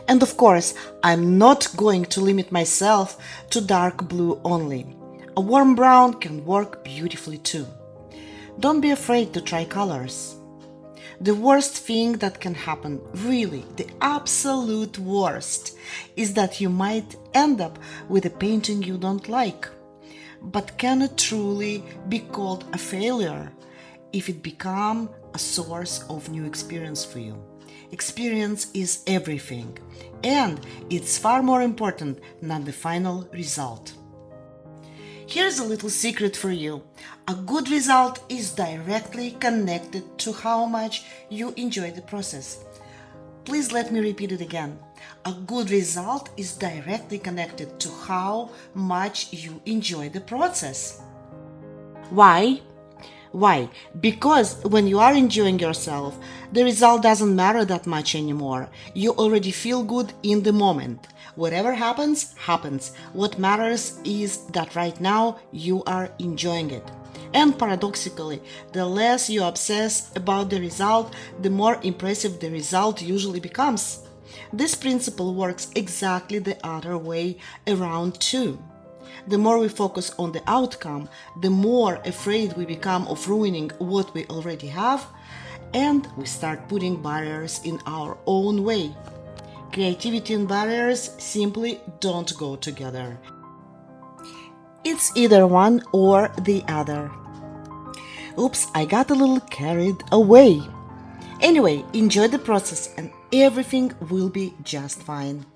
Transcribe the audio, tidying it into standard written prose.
And of course, I'm not going to limit myself to dark blue only. A warm brown can work beautifully too. Don't be afraid to try colors. The worst thing that can happen, really, the absolute worst, is that you might end up with a painting you don't like. But can it truly be called a failure if it becomes a source of new experience for you? Experience is everything, and it's far more important than the final result. Here's a little secret for you. A good result is directly connected to how much you enjoy the process. Please let me repeat it again. A good result is directly connected to how much you enjoy the process. Why? Why? Because when you are enjoying yourself, the result doesn't matter that much anymore. You already feel good in the moment. Whatever happens, happens. What matters is that right now you are enjoying it. And paradoxically, the less you obsess about the result, the more impressive the result usually becomes. This principle works exactly the other way around too. The more we focus on the outcome, the more afraid we become of ruining what we already have, and we start putting barriers in our own way. Creativity and barriers simply don't go together. It's either one or the other. Oops, I got a little carried away. Anyway, enjoy the process and everything will be just fine.